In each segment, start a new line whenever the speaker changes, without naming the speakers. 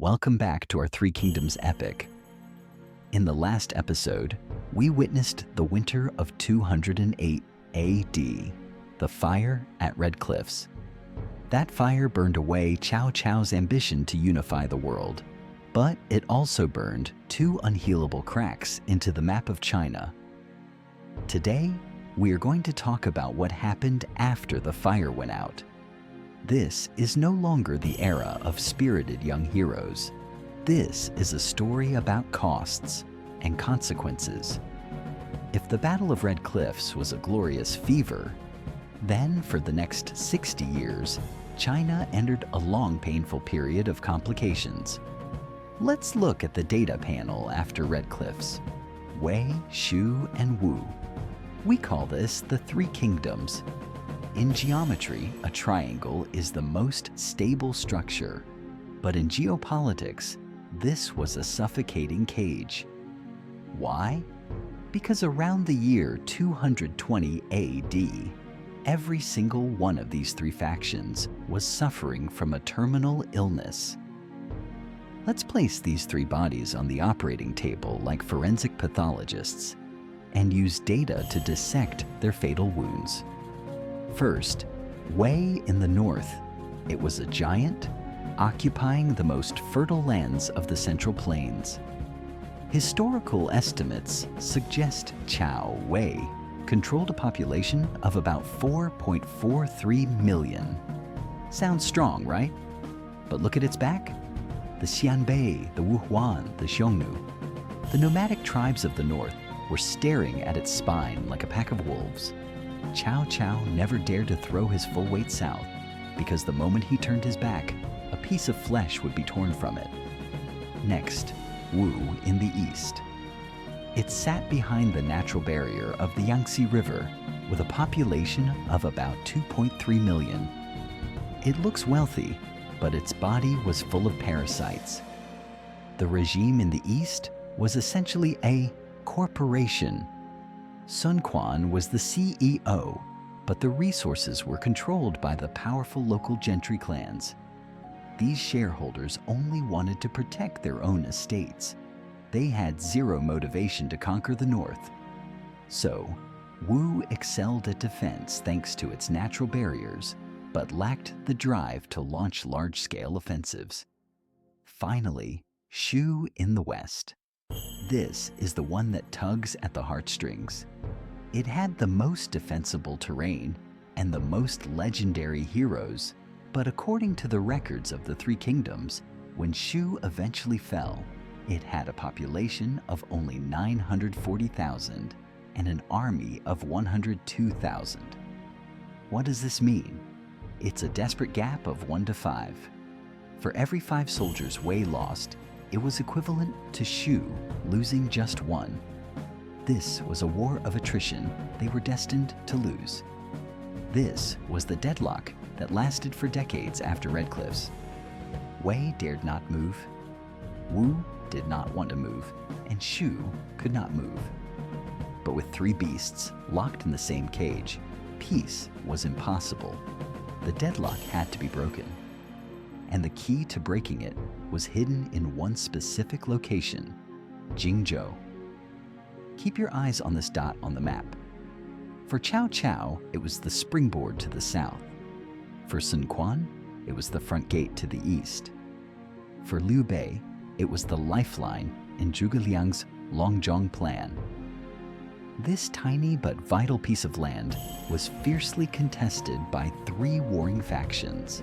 Welcome back to our Three Kingdoms epic. In the last episode, we witnessed the winter of 208 AD, the fire at Red Cliffs. That fire burned away Cao Cao's ambition to unify the world, but it also burned two unhealable cracks into the map of China. Today, we are going to talk about what happened after the fire went out. This is no longer the era of spirited young heroes. This is a story about costs and consequences. If the Battle of Red Cliffs was a glorious fever, then for the next 60 years, China entered a long, painful period of complications. Let's look at the data panel after Red Cliffs. Wei, Shu, and Wu. We call this the Three Kingdoms. In geometry, a triangle is the most stable structure, but in geopolitics, this was a suffocating cage. Why? Because around the year 220 AD, every single one of these three factions was suffering from a terminal illness. Let's place these three bodies on the operating table like forensic pathologists and use data to dissect their fatal wounds. First, Wei in the north. It was a giant, occupying the most fertile lands of the Central Plains. Historical estimates suggest Cao Wei controlled a population of about 4.43 million. Sounds strong, right? But look at its back. The Xianbei, the Wuhuan, the Xiongnu. The nomadic tribes of the north were staring at its spine like a pack of wolves. Cao Cao never dared to throw his full weight south, because the moment he turned his back, a piece of flesh would be torn from it. Next, Wu in the east. It sat behind the natural barrier of the Yangtze River with a population of about 2.3 million. It looks wealthy, but its body was full of parasites. The regime in the east was essentially a corporation. Sun Quan was the CEO, but the resources were controlled by the powerful local gentry clans. These shareholders only wanted to protect their own estates. They had zero motivation to conquer the north. So, Wu excelled at defense thanks to its natural barriers, but lacked the drive to launch large-scale offensives. Finally, Shu in the west. This is the one that tugs at the heartstrings. It had the most defensible terrain and the most legendary heroes, but according to the records of the Three Kingdoms, when Shu eventually fell, it had a population of only 940,000 and an army of 102,000. What does this mean? It's a desperate gap of 1 to 5. For every 5 soldiers Wei lost, it was equivalent to Shu losing just 1. This was a war of attrition they were destined to lose. This was the deadlock that lasted for decades after Red Cliffs. Wei dared not move, Wu did not want to move, and Shu could not move. But with 3 beasts locked in the same cage, peace was impossible. The deadlock had to be broken. And the key to breaking it was hidden in one specific location, Jingzhou. Keep your eyes on this dot on the map. For Cao Cao, it was the springboard to the south. For Sun Quan, it was the front gate to the east. For Liu Bei, it was the lifeline in Zhuge Liang's Longzhong plan. This tiny but vital piece of land was fiercely contested by 3 warring factions.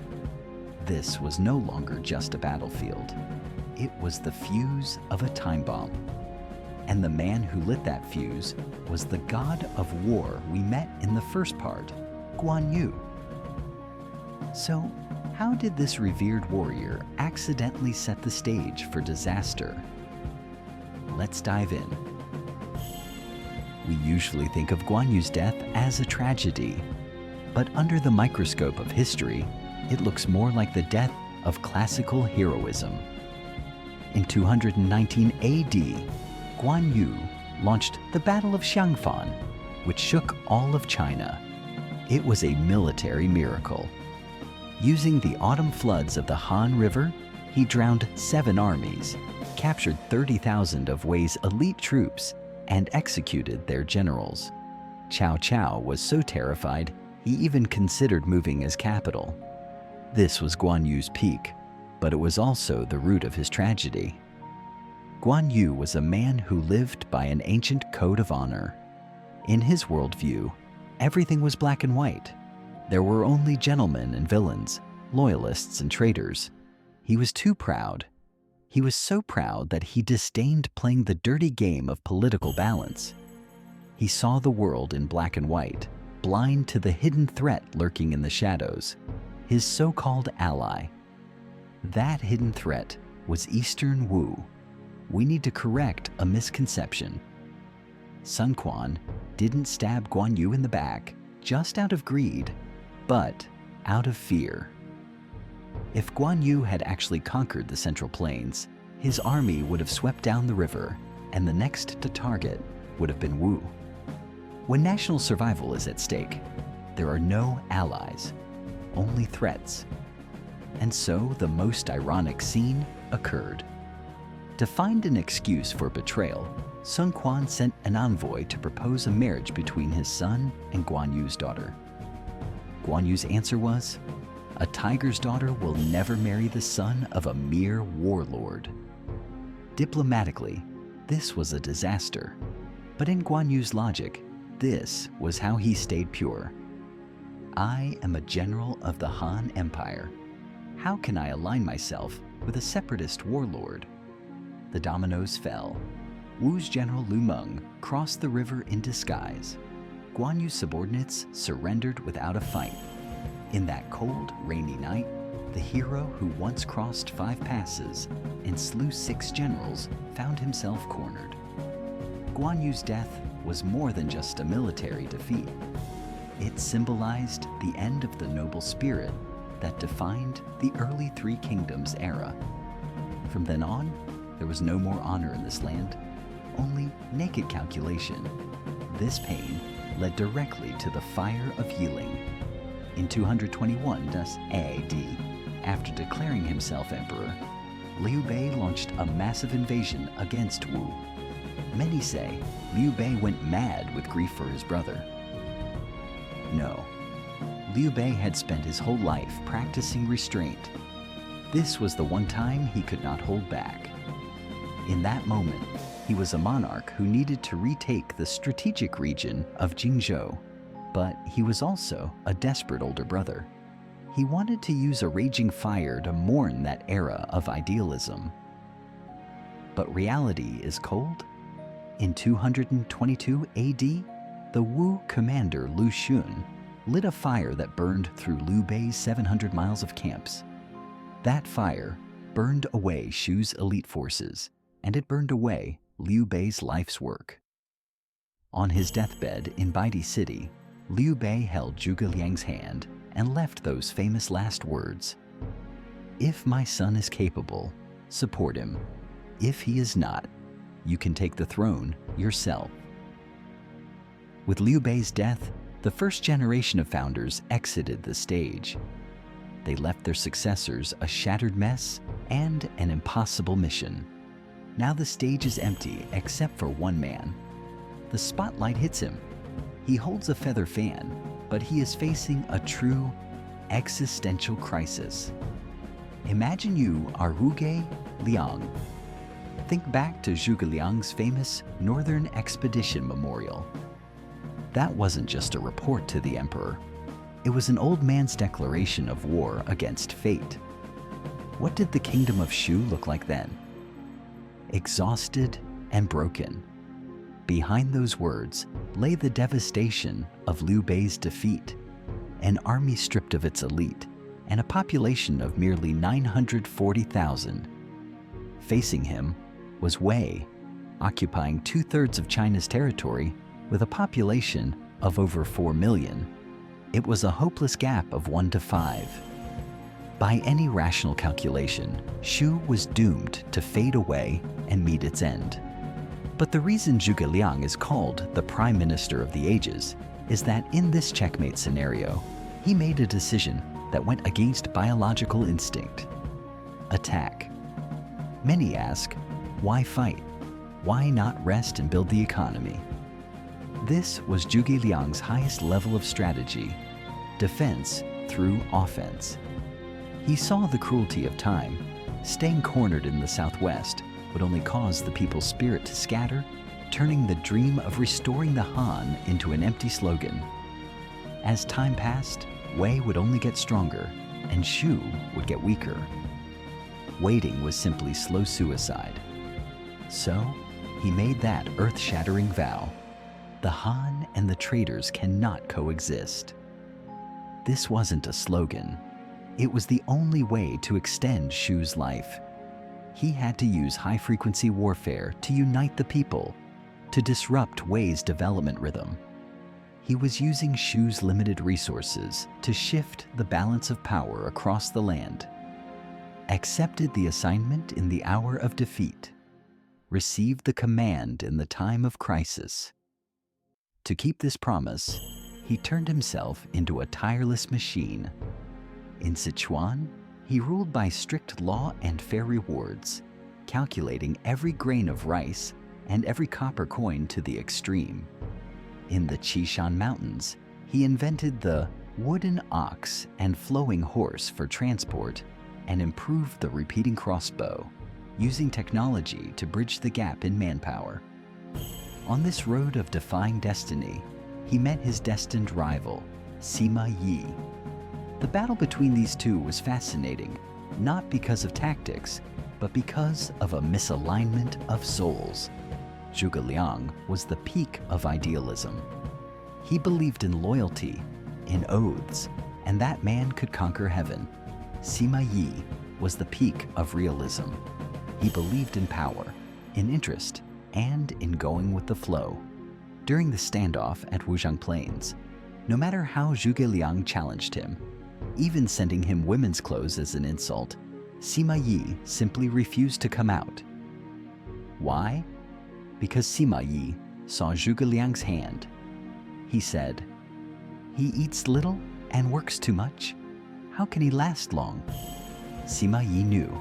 This was no longer just a battlefield. It was the fuse of a time bomb. And the man who lit that fuse was the god of war we met in the first part, Guan Yu. So, how did this revered warrior accidentally set the stage for disaster? Let's dive in. We usually think of Guan Yu's death as a tragedy, but under the microscope of history, it looks more like the death of classical heroism. In 219 AD, Guan Yu launched the Battle of Xiangfan, which shook all of China. It was a military miracle. Using the autumn floods of the Han River, he drowned 7 armies, captured 30,000 of Wei's elite troops, and executed their generals. Cao Cao was so terrified, he even considered moving his capital. This was Guan Yu's peak, but it was also the root of his tragedy. Guan Yu was a man who lived by an ancient code of honor. In his worldview, everything was black and white. There were only gentlemen and villains, loyalists and traitors. He was too proud. He was so proud that he disdained playing the dirty game of political balance. He saw the world in black and white, blind to the hidden threat lurking in the shadows, his so-called ally. That hidden threat was Eastern Wu. We need to correct a misconception. Sun Quan didn't stab Guan Yu in the back just out of greed, but out of fear. If Guan Yu had actually conquered the Central Plains, his army would have swept down the river, and the next to target would have been Wu. When national survival is at stake, there are no allies, only threats. And so the most ironic scene occurred. To find an excuse for betrayal, Sun Quan sent an envoy to propose a marriage between his son and Guan Yu's daughter. Guan Yu's answer was, "A tiger's daughter will never marry the son of a mere warlord." Diplomatically, this was a disaster. But in Guan Yu's logic, this was how he stayed pure. I am a general of the Han Empire. How can I align myself with a separatist warlord? The dominoes fell. Wu's general Lu Meng crossed the river in disguise. Guan Yu's subordinates surrendered without a fight. In that cold, rainy night, the hero who once crossed 5 passes and slew 6 generals found himself cornered. Guan Yu's death was more than just a military defeat. It symbolized the end of the noble spirit that defined the early 3 Kingdoms era. From then on, there was no more honor in this land, only naked calculation. This pain led directly to the fire of Yiling. In 221 AD, after declaring himself emperor, Liu Bei launched a massive invasion against Wu. Many say Liu Bei went mad with grief for his brother. No, Liu Bei had spent his whole life practicing restraint. This was the one time he could not hold back. In that moment, he was a monarch who needed to retake the strategic region of Jingzhou, but he was also a desperate older brother. He wanted to use a raging fire to mourn that era of idealism. But reality is cold. In 222 AD, the Wu commander Lu Xun lit a fire that burned through Liu Bei's 700 miles of camps. That fire burned away Shu's elite forces, and it burned away Liu Bei's life's work. On his deathbed in Baidi City, Liu Bei held Zhuge Liang's hand and left those famous last words, "If my son is capable, support him. If he is not, you can take the throne yourself." With Liu Bei's death, the first generation of founders exited the stage. They left their successors a shattered mess and an impossible mission. Now the stage is empty except for one man. The spotlight hits him. He holds a feather fan, but he is facing a true existential crisis. Imagine you are Zhuge Liang. Think back to Zhuge Liang's famous Northern Expedition Memorial. That wasn't just a report to the emperor. It was an old man's declaration of war against fate. What did the kingdom of Shu look like then? Exhausted and broken. Behind those words lay the devastation of Liu Bei's defeat, an army stripped of its elite, and a population of merely 940,000. Facing him was Wei, occupying 2/3 of China's territory with a population of over 4 million. It was a hopeless gap of 1 to 5. By any rational calculation, Shu was doomed to fade away and meet its end. But the reason Zhuge Liang is called the Prime Minister of the Ages is that in this checkmate scenario, he made a decision that went against biological instinct. attack. Many ask, why fight? Why not rest and build the economy? This was Zhuge Liang's highest level of strategy, defense through offense. He saw the cruelty of time. Staying cornered in the southwest would only cause the people's spirit to scatter, turning the dream of restoring the Han into an empty slogan. As time passed, Wei would only get stronger, and Shu would get weaker. Waiting was simply slow suicide. So, he made that earth-shattering vow. The Han and the traitors cannot coexist. This wasn't a slogan. It was the only way to extend Shu's life. He had to use high-frequency warfare to unite the people, to disrupt Wei's development rhythm. He was using Shu's limited resources to shift the balance of power across the land. Accepted the assignment in the hour of defeat. Received the command in the time of crisis. To keep this promise, he turned himself into a tireless machine. In Sichuan, he ruled by strict law and fair rewards, calculating every grain of rice and every copper coin to the extreme. In the Qishan Mountains, he invented the wooden ox and flowing horse for transport and improved the repeating crossbow, using technology to bridge the gap in manpower. On this road of defying destiny, he met his destined rival, Sima Yi. The battle between these two was fascinating, not because of tactics, but because of a misalignment of souls. Zhuge Liang was the peak of idealism. He believed in loyalty, in oaths, and that man could conquer heaven. Sima Yi was the peak of realism. He believed in power, in interest, and in going with the flow. During the standoff at Wuzhang Plains, no matter how Zhuge Liang challenged him, even sending him women's clothes as an insult, Sima Yi simply refused to come out. Why? Because Sima Yi saw Zhuge Liang's hand. He said, "He eats little and works too much. How can he last long?" Sima Yi knew.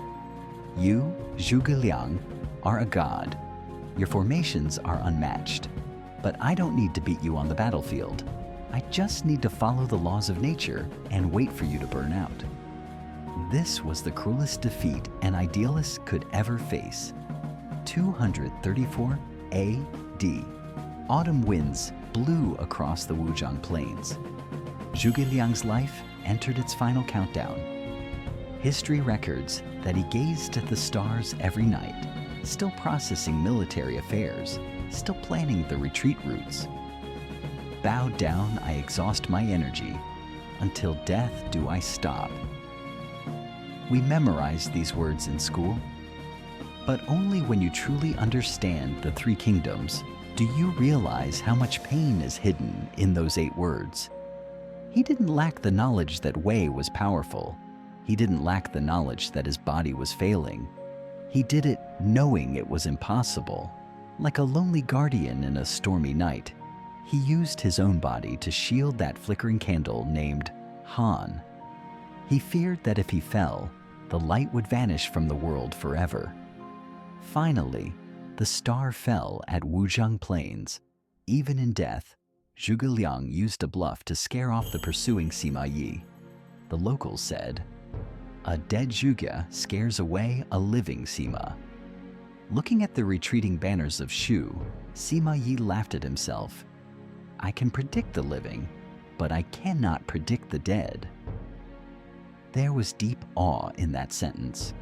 You, Zhuge Liang, are a god. Your formations are unmatched. But I don't need to beat you on the battlefield. I just need to follow the laws of nature and wait for you to burn out. This was the cruelest defeat an idealist could ever face. 234 AD. Autumn winds blew across the Wuzhang Plains. Zhuge Liang's life entered its final countdown. History records that he gazed at the stars every night, still processing military affairs, still planning the retreat routes. Bowed down, I exhaust my energy. Until death do I stop. We memorized these words in school, but only when you truly understand the three kingdoms do you realize how much pain is hidden in those 8 words. He didn't lack the knowledge that Wei was powerful. He didn't lack the knowledge that his body was failing. He did it knowing it was impossible. Like a lonely guardian in a stormy night, he used his own body to shield that flickering candle named Han. He feared that if he fell, the light would vanish from the world forever. Finally, the star fell at Wuzhang Plains. Even in death, Zhuge Liang used a bluff to scare off the pursuing Sima Yi. The locals said, "A dead Zhuge scares away a living Sima." Looking at the retreating banners of Shu, Sima Yi laughed at himself. "I can predict the living, but I cannot predict the dead." There was deep awe in that sentence,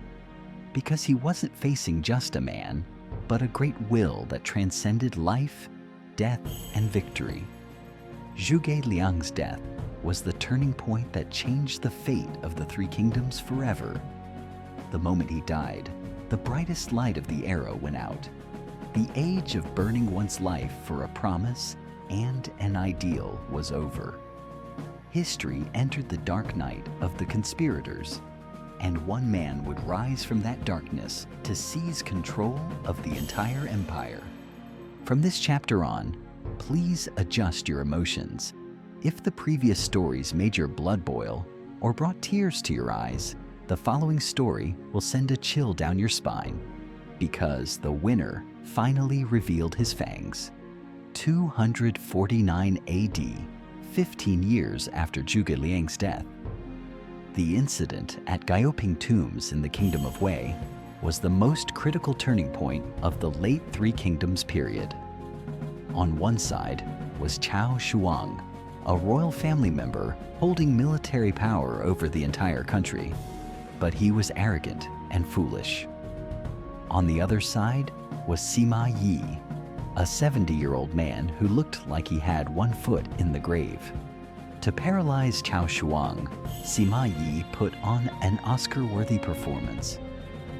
because he wasn't facing just a man, but a great will that transcended life, death, and victory. Zhuge Liang's death was the turning point that changed the fate of the three kingdoms forever. The moment he died, the brightest light of the era went out. The age of burning one's life for a promise and an ideal was over. History entered the dark night of the conspirators, and one man would rise from that darkness to seize control of the entire empire. From this chapter on, please adjust your emotions. If the previous stories made your blood boil or brought tears to your eyes, The following story will send a chill down your spine because the winner finally revealed his fangs. 249 AD, 15 years after Zhuge Liang's death. The incident at Geopolitics tombs in the Kingdom of Wei was the most critical turning point of the late Three Kingdoms period. On one side was Cao Shuang, a royal family member holding military power over the entire country, but he was arrogant and foolish. On the other side was Sima Yi, a 70-year-old man who looked like he had one foot in the grave. To paralyze Cao Shuang, Sima Yi put on an Oscar-worthy performance.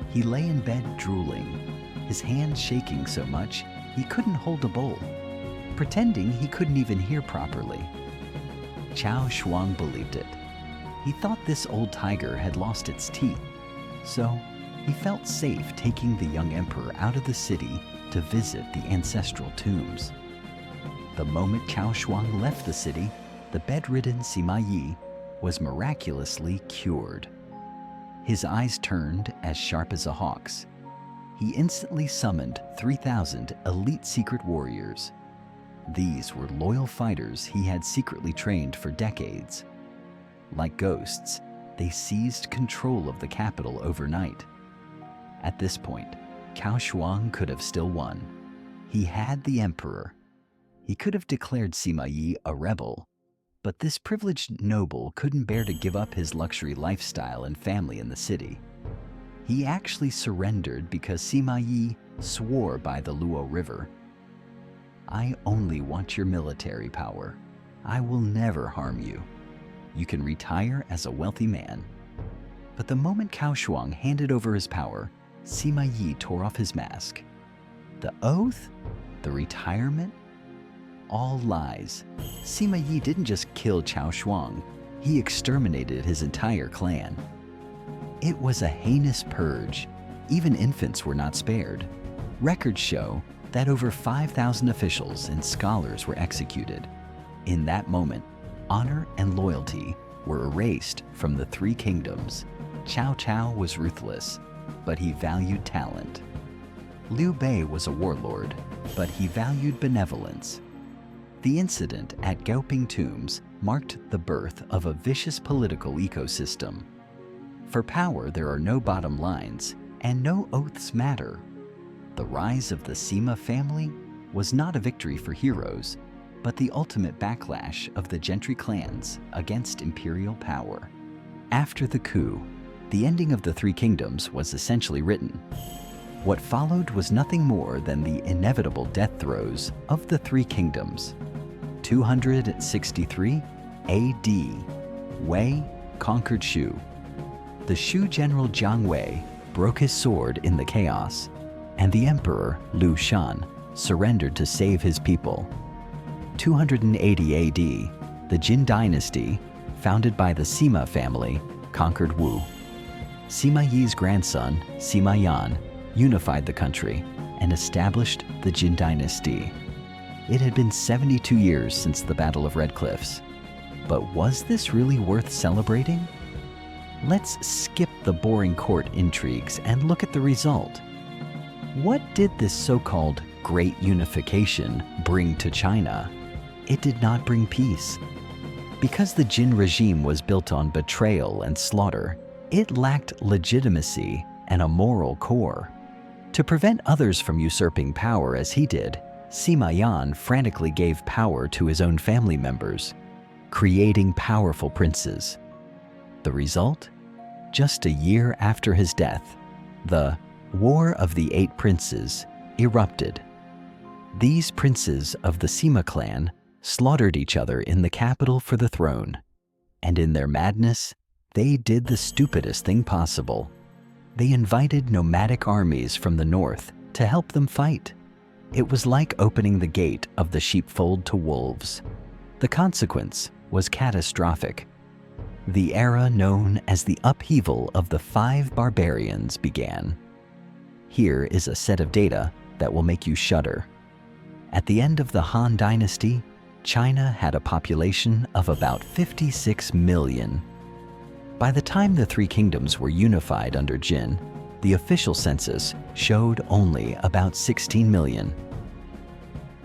He lay in bed drooling, his hands shaking so much he couldn't hold a bowl, pretending he couldn't even hear properly. Cao Shuang believed it. He thought this old tiger had lost its teeth, so he felt safe taking the young emperor out of the city to visit the ancestral tombs. The moment Cao Shuang left the city, the bedridden Sima Yi was miraculously cured. His eyes turned as sharp as a hawk's. He instantly summoned 3,000 elite secret warriors. These were loyal fighters he had secretly trained for decades. Like ghosts, they seized control of the capital overnight. At this point, Cao Shuang could have still won. He had the emperor. He could have declared Sima Yi a rebel, but this privileged noble couldn't bear to give up his luxury lifestyle and family in the city. He actually surrendered because Sima Yi swore by the Luo River. "I only want your military power. I will never harm you. You can retire as a wealthy man." But the moment Cao Shuang handed over his power, Sima Yi tore off his mask. The oath? The retirement? All lies. Sima Yi didn't just kill Cao Shuang, he exterminated his entire clan. It was a heinous purge. Even infants were not spared. Records show that over 5,000 officials and scholars were executed. In that moment, honor and loyalty were erased from the Three Kingdoms. Cao Cao was ruthless, but he valued talent. Liu Bei was a warlord, but he valued benevolence. The incident at Geopolitics tombs marked the birth of a vicious political ecosystem. For power, there are no bottom lines, and no oaths matter. The rise of the Sima family was not a victory for heroes, but the ultimate backlash of the gentry clans against imperial power. After the coup, the ending of the Three Kingdoms was essentially written. What followed was nothing more than the inevitable death throes of the Three Kingdoms. 263 AD, Wei conquered Shu. The Shu general Jiang Wei broke his sword in the chaos, and the emperor Liu Shan surrendered to save his people. 280 AD, the Jin dynasty, founded by the Sima family, conquered Wu. Sima Yi's grandson, Sima Yan, unified the country and established the Jin dynasty. It had been 72 years since the Battle of Red Cliffs. But was this really worth celebrating? Let's skip the boring court intrigues and look at the result. What did this so-called Great Unification bring to China? It did not bring peace. Because the Jin regime was built on betrayal and slaughter, it lacked legitimacy and a moral core. To prevent others from usurping power as he did, Sima Yan frantically gave power to his own family members, creating powerful princes. The result? Just a year after his death, the War of the Eight Princes erupted. These princes of the Sima clan slaughtered each other in the capital for the throne, and in their madness, they did the stupidest thing possible. They invited nomadic armies from the north to help them fight. It was like opening the gate of the sheepfold to wolves. The consequence was catastrophic. The era known as the upheaval of the Five Barbarians began. Here is a set of data that will make you shudder. At the end of the Han Dynasty, China had a population of about 56 million. By the time the three kingdoms were unified under Jin, the official census showed only about 16 million.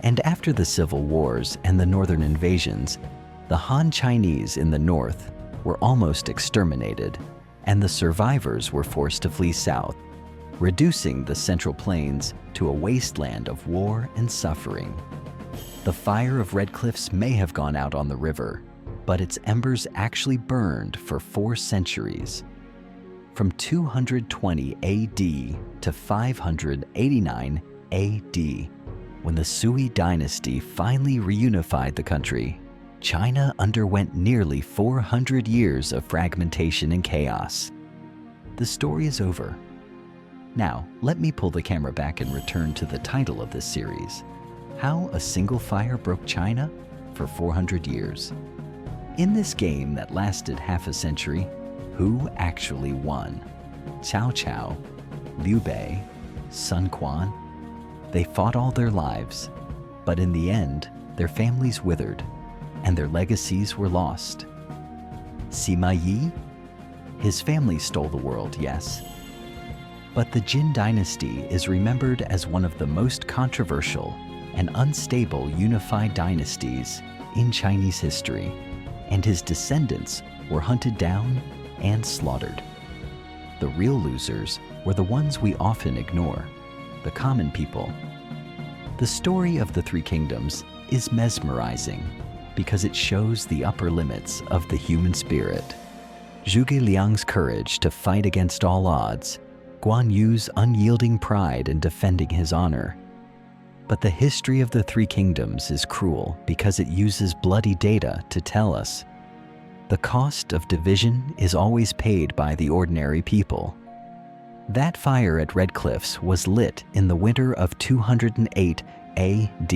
And after the civil wars and the northern invasions, the Han Chinese in the north were almost exterminated, and the survivors were forced to flee south, reducing the Central Plains to a wasteland of war and suffering. The fire of Red Cliffs may have gone out on the river, but its embers actually burned for 4 centuries. From 220 AD to 589 AD, when the Sui dynasty finally reunified the country, China underwent nearly 400 years of fragmentation and chaos. The story is over. Now, let me pull the camera back and return to the title of this series: How a Single Fire Broke China for 400 Years. In this game that lasted half a century, who actually won? Cao Cao, Liu Bei, Sun Quan? They fought all their lives, but in the end, their families withered, and their legacies were lost. Sima Yi? His family stole the world, yes. But the Jin dynasty is remembered as one of the most controversial and unstable unified dynasties in Chinese history, and his descendants were hunted down and slaughtered. The real losers were the ones we often ignore, the common people. The story of the Three Kingdoms is mesmerizing because it shows the upper limits of the human spirit. Zhuge Liang's courage to fight against all odds, Guan Yu's unyielding pride in defending his honor. But the history of the Three Kingdoms is cruel because it uses bloody data to tell us. The cost of division is always paid by the ordinary people. That fire at Red Cliffs was lit in the winter of 208 AD.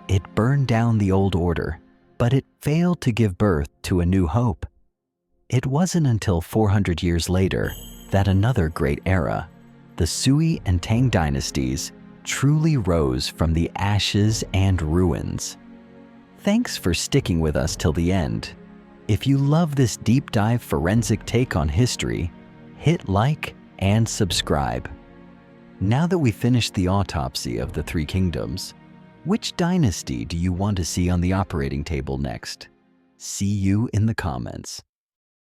It burned down the old order, but it failed to give birth to a new hope. It wasn't until 400 years later that another great era, the Sui and Tang dynasties, truly rose from the ashes and ruins. Thanks for sticking with us till the end. If you love this deep dive forensic take on history, hit like and subscribe. Now that we finished the autopsy of the Three Kingdoms, which dynasty do you want to see on the operating table next? See you in the comments.